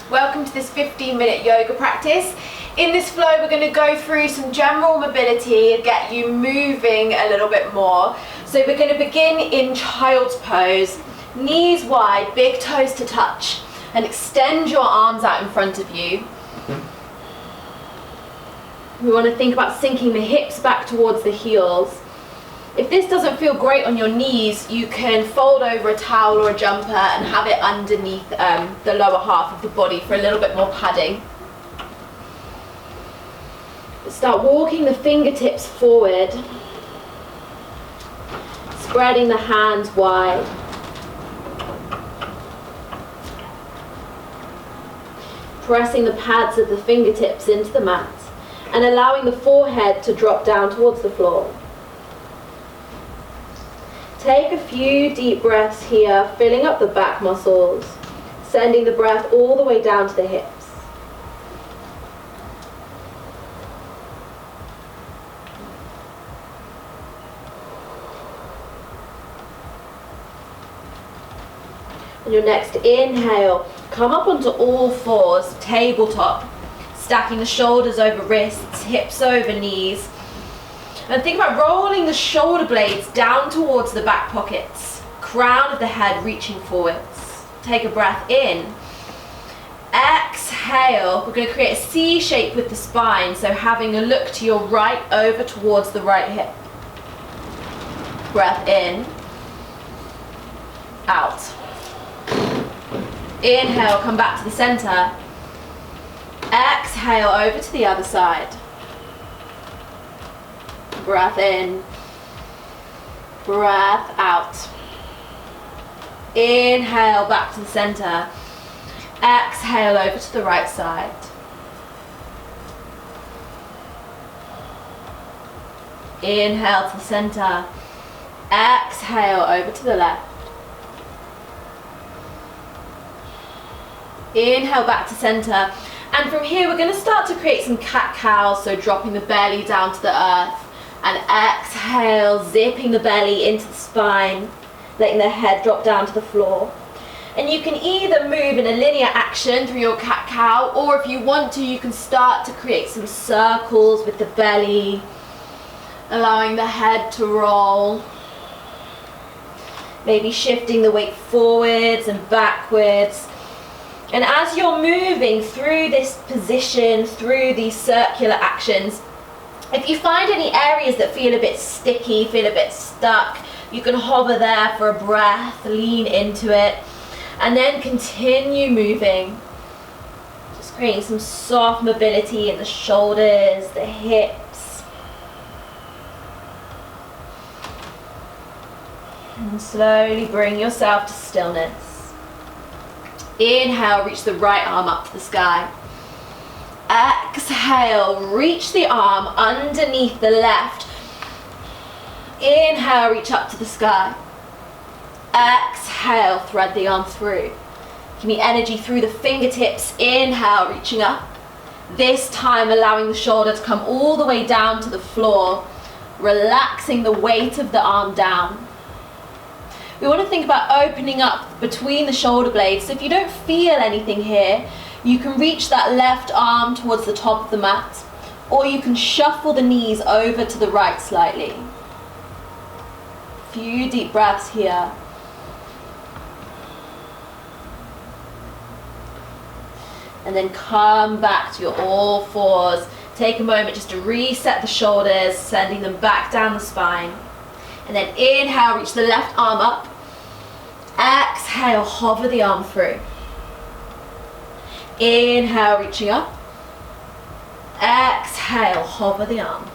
Welcome to this 15-minute yoga practice. In this flow, we're going to go through some general mobility and get you moving a little bit more. So we're going to begin in child's pose, knees wide, big toes to touch, and extend your arms out in front of you. We want to think about sinking the hips back towards the heels. If this doesn't feel great on your knees, you can fold over a towel or a jumper and have it underneath the lower half of the body for a little bit more padding. Start walking the fingertips forward, spreading the hands wide. Pressing the pads of the fingertips into the mat and allowing the forehead to drop down towards the floor. Take a few deep breaths here, filling up the back muscles, sending the breath all the way down to the hips. On your next inhale, come up onto all fours, tabletop, stacking the shoulders over wrists, hips over knees. And think about rolling the shoulder blades down towards the back pockets, crown of the head reaching forwards. Take a breath in. Exhale, we're going to create a C shape with the spine, so having a look to your right over towards the right hip. Breath in, out. Inhale, come back to the center. Exhale, over to the other side. Breath in, breath out. Inhale, back to the center. Exhale, over to the right side. Inhale to the center. Exhale, over to the left. Inhale back to center, and from here we're going to start to create some cat-cows, so dropping the belly down to the earth, and exhale, zipping the belly into the spine, letting the head drop down to the floor. And you can either move in a linear action through your cat-cow, or if you want to, you can start to create some circles with the belly, allowing the head to roll, maybe shifting the weight forwards and backwards. And as you're moving through this position, through these circular actions, if you find any areas that feel a bit sticky, feel a bit stuck, you can hover there for a breath, lean into it, and then continue moving. Just creating some soft mobility in the shoulders, the hips. And slowly bring yourself to stillness. Inhale, reach the right arm up to the sky. Exhale, reach the arm underneath the left. Inhale, reach up to the sky. Exhale, thread the arm through. Give me energy through the fingertips. Inhale, reaching up. This time allowing the shoulder to come all the way down to the floor, relaxing the weight of the arm down. We want to think about opening up between the shoulder blades. So if you don't feel anything here, you can reach that left arm towards the top of the mat, or you can shuffle the knees over to the right slightly. A few deep breaths here. And then come back to your all fours. Take a moment just to reset the shoulders, sending them back down the spine. And then inhale, reach the left arm up. Exhale, hover the arm through. Inhale, reaching up. Exhale, hover the arm.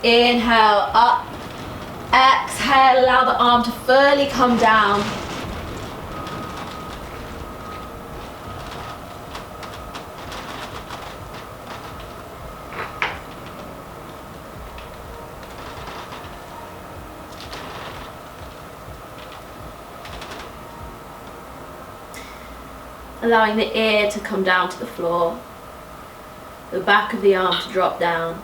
Inhale, up. Exhale, allow the arm to fully come down. Allowing the ear to come down to the floor, the back of the arm to drop down.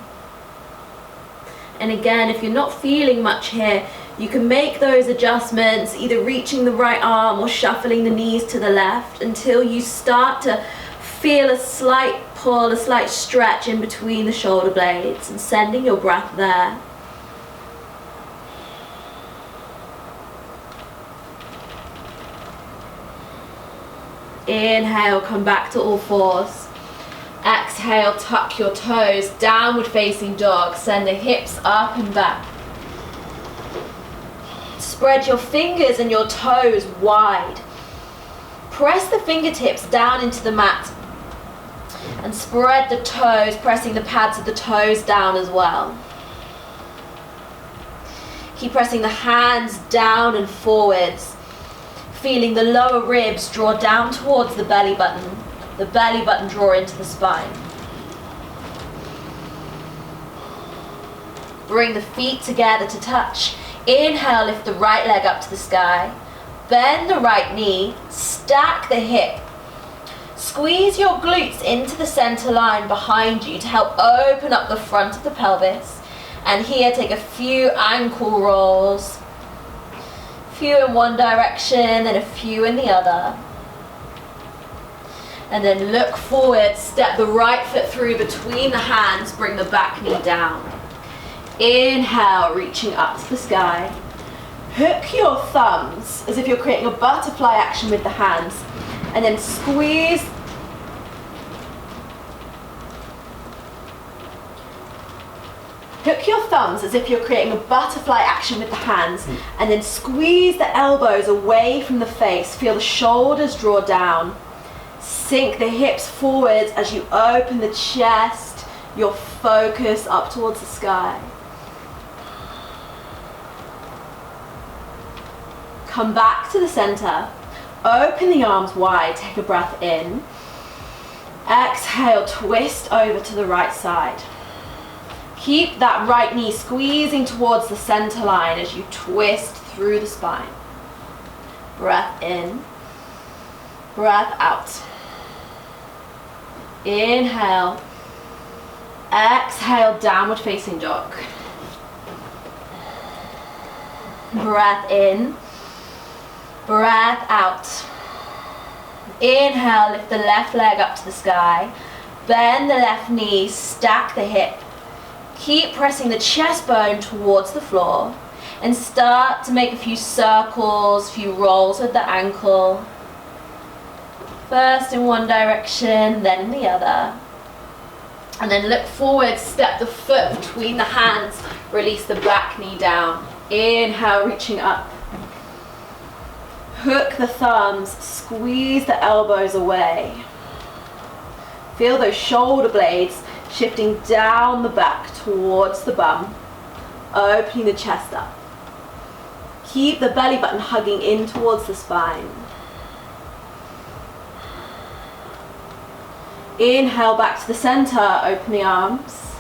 And again, if you're not feeling much here, you can make those adjustments, either reaching the right arm or shuffling the knees to the left until you start to feel a slight pull, a slight stretch in between the shoulder blades, and sending your breath there. Inhale, come back to all fours. Exhale, tuck your toes, downward facing dog. Send the hips up and back. Spread your fingers and your toes wide. Press the fingertips down into the mat. And spread the toes, pressing the pads of the toes down as well. Keep pressing the hands down and forwards. Feeling the lower ribs draw down towards the belly button draw into the spine. Bring the feet together to touch. Inhale, lift the right leg up to the sky. Bend the right knee, stack the hip. Squeeze your glutes into the center line behind you to help open up the front of the pelvis. And here, take a few ankle rolls. Few in one direction and a few in the other. And then look forward, step the right foot through between the hands, bring the back knee down. Inhale, reaching up to the sky. Hook your thumbs as if you're creating a butterfly action with the hands. And then squeeze. Hook your thumbs as if you're creating a butterfly action with the hands, and then squeeze the elbows away from the face. Feel the shoulders draw down. Sink the hips forwards as you open the chest, your focus up towards the sky. Come back to the center. Open the arms wide, take a breath in. Exhale, twist over to the right side. Keep that right knee squeezing towards the center line as you twist through the spine. Breath in, breath out. Inhale, exhale, downward facing dog. Breath in, breath out. Inhale, lift the left leg up to the sky. Bend the left knee, stack the hip. Keep pressing the chest bone towards the floor and start to make a few circles, few rolls with the ankle. First in one direction, then in the other. And then look forward, step the foot between the hands, release the back knee down. Inhale, reaching up. Hook the thumbs, squeeze the elbows away. Feel those shoulder blades shifting down the back towards the bum, opening the chest up. Keep the belly button hugging in towards the spine. Inhale, back to the center, open the arms.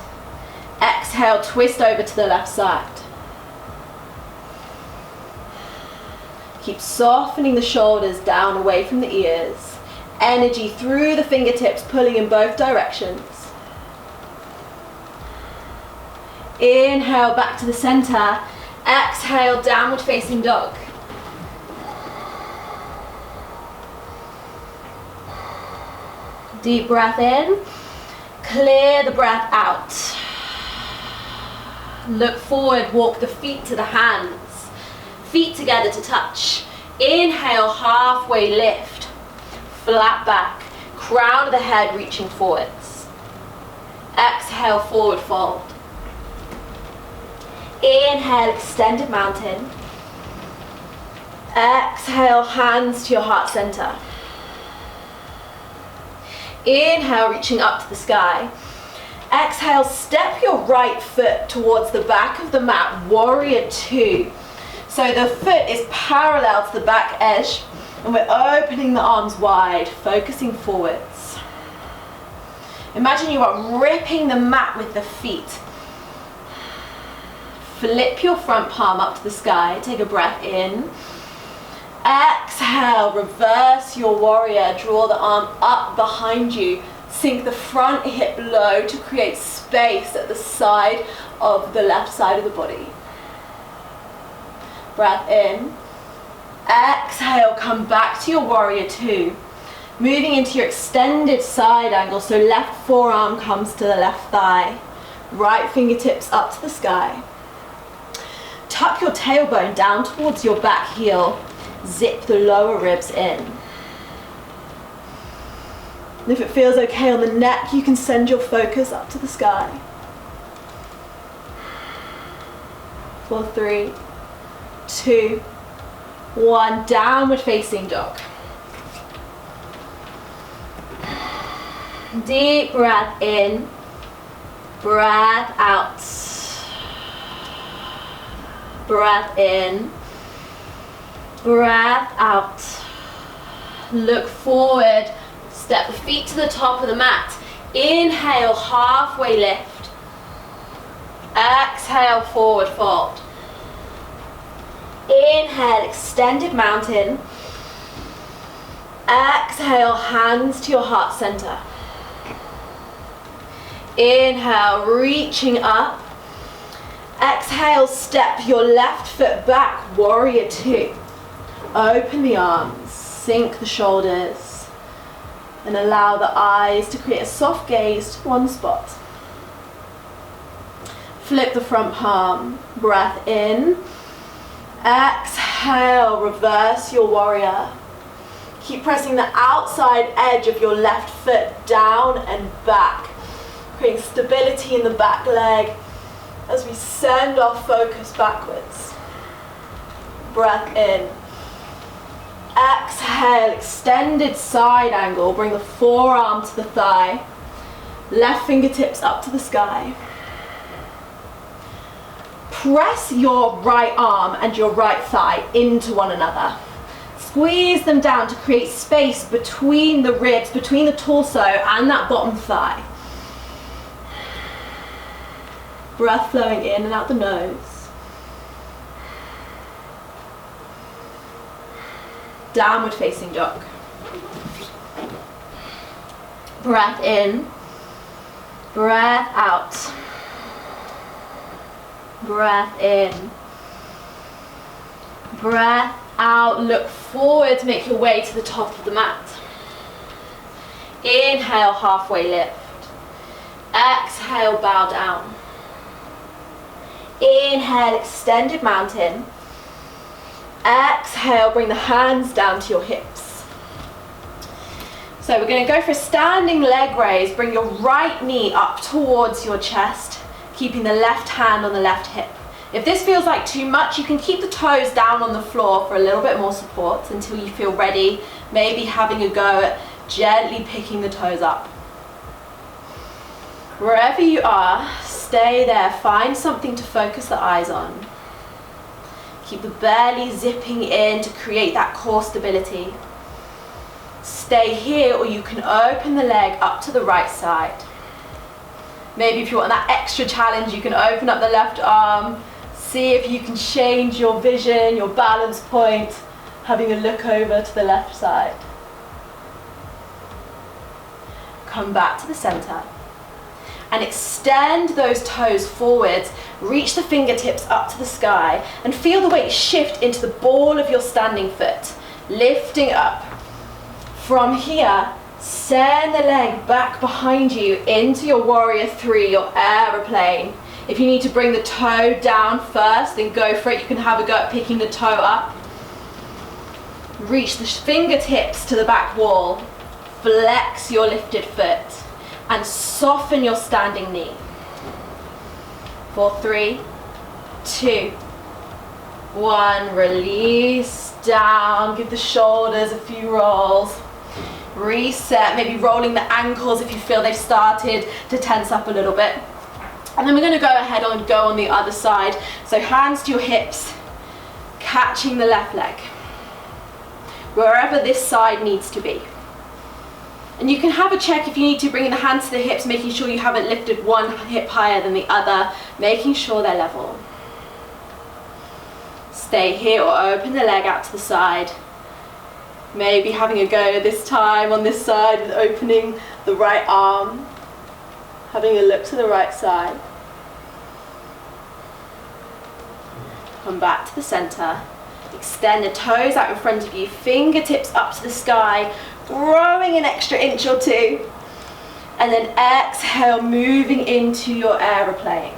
Exhale, twist over to the left side. Keep softening the shoulders down away from the ears. Energy through the fingertips, pulling in both directions. Inhale, back to the center. Exhale, downward facing dog. Deep breath in. Clear the breath out. Look forward, walk the feet to the hands. Feet together to touch. Inhale, halfway lift. Flat back. Crown of the head reaching forwards. Exhale, forward fold. Inhale, extended mountain. Exhale, hands to your heart center. Inhale, reaching up to the sky. Exhale, step your right foot towards the back of the mat, warrior two. So the foot is parallel to the back edge, and we're opening the arms wide, focusing forwards. Imagine you are ripping the mat with the feet. Flip your front palm up to the sky, take a breath in. Exhale, reverse your warrior, draw the arm up behind you, Sink the front hip low to create space at the side of the left side of the body. Breath in. Exhale, come back to your warrior two. Moving into your extended side angle, so left forearm comes to the left thigh. Right fingertips up to the sky. Tuck your tailbone down towards your back heel. Zip the lower ribs in. And if it feels okay on the neck, you can send your focus up to the sky. 4, 3, 2, 1. Downward facing dog. Deep breath in, breath out. Breath in, breath out. Look forward, step the feet to the top of the mat. Inhale, halfway lift. Exhale, forward fold. Inhale, extended mountain. Exhale, hands to your heart center. Inhale, reaching up. Exhale, step your left foot back, warrior two. Open the arms, sink the shoulders, and allow the eyes to create a soft gaze to one spot. Flip the front palm, breath in. Exhale, reverse your warrior. Keep pressing the outside edge of your left foot down and back. Creating stability in the back leg as we send our focus backwards. Breath in. Exhale, extended side angle. Bring the forearm to the thigh. Left fingertips up to the sky. Press your right arm and your right thigh into one another. Squeeze them down to create space between the ribs, between the torso and that bottom thigh. Breath flowing in and out the nose. Downward facing dog. Breath in, breath out. Breath in, breath out. Look forward to make your way to the top of the mat. Inhale, halfway lift. Exhale, bow down. Inhale, extended mountain. Exhale, bring the hands down to your hips. So we're going to go for a standing leg raise. Bring your right knee up towards your chest, keeping the left hand on the left hip. If this feels like too much, you can keep the toes down on the floor for a little bit more support until you feel ready, maybe having a go at gently picking the toes up. Wherever you are, stay there. Find something to focus the eyes on. Keep the belly zipping in to create that core stability. Stay here, or you can open the leg up to the right side. Maybe if you want that extra challenge, you can open up the left arm. See if you can change your vision, your balance point, having a look over to the left side. Come back to the center and extend those toes forwards. Reach the fingertips up to the sky and feel the weight shift into the ball of your standing foot, lifting up. From here, send the leg back behind you into your warrior three, your aeroplane. If you need to bring the toe down first, then go for it. You can have a go at picking the toe up. Reach the fingertips to the back wall. Flex your lifted foot and soften your standing knee. 4, 3, 2, 1. Release down. Give the shoulders a few rolls. Reset, maybe rolling the ankles if you feel they've started to tense up a little bit. And then we're going to go ahead and go on the other side. So hands to your hips, catching the left leg, wherever this side needs to be. And you can have a check if you need to, bring the hands to the hips, making sure you haven't lifted one hip higher than the other, making sure they're level. Stay here or open the leg out to the side. Maybe having a go this time on this side with opening the right arm, having a look to the right side. Come back to the center. Extend the toes out in front of you, fingertips up to the sky, growing an extra inch or two. And then exhale, moving into your aeroplane.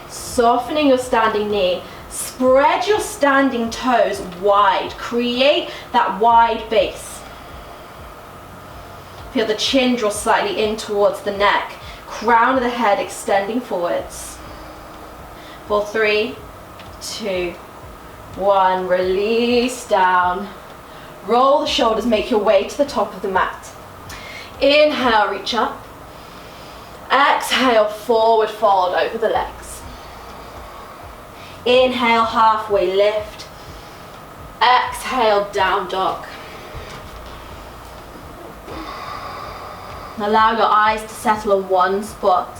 Softening your standing knee. Spread your standing toes wide. Create that wide base. Feel the chin draw slightly in towards the neck. Crown of the head extending forwards. For 3, 2, 1. Release down. Roll the shoulders, make your way to the top of the mat. Inhale, reach up. Exhale, forward fold over the legs. Inhale, halfway lift. Exhale, down dog. Allow your eyes to settle on one spot.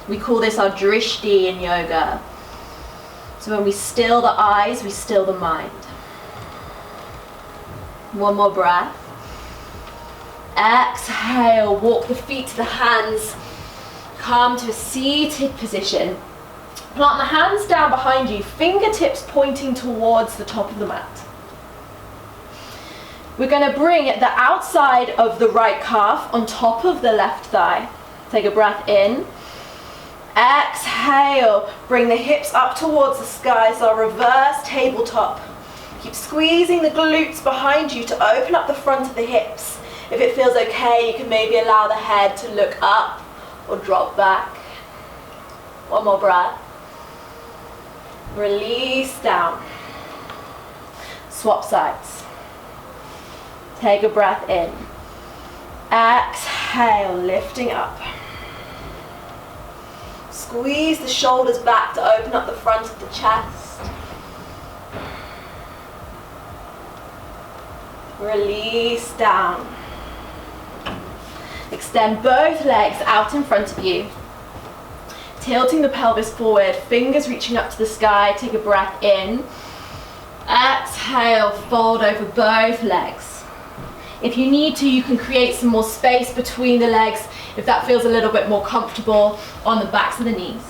We call this our drishti in yoga. So when we still the eyes, we still the mind. One more breath. Exhale, walk the feet to the hands. Come to a seated position. Plant the hands down behind you, fingertips pointing towards the top of the mat. We're going to bring the outside of the right calf on top of the left thigh. Take a breath in. Exhale, bring the hips up towards the sky, so a reverse tabletop. Keep squeezing the glutes behind you to open up the front of the hips. If it feels okay, you can maybe allow the head to look up or drop back. One more breath. Release down. Swap sides. Take a breath in. Exhale, lifting up. Squeeze the shoulders back to open up the front of the chest. Release down. Extend both legs out in front of you. Tilting the pelvis forward, fingers reaching up to the sky. Take a breath in. Exhale, fold over both legs. If you need to, you can create some more space between the legs if that feels a little bit more comfortable on the backs of the knees.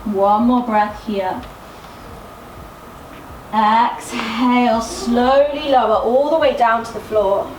One more breath here. Exhale, slowly lower all the way down to the floor.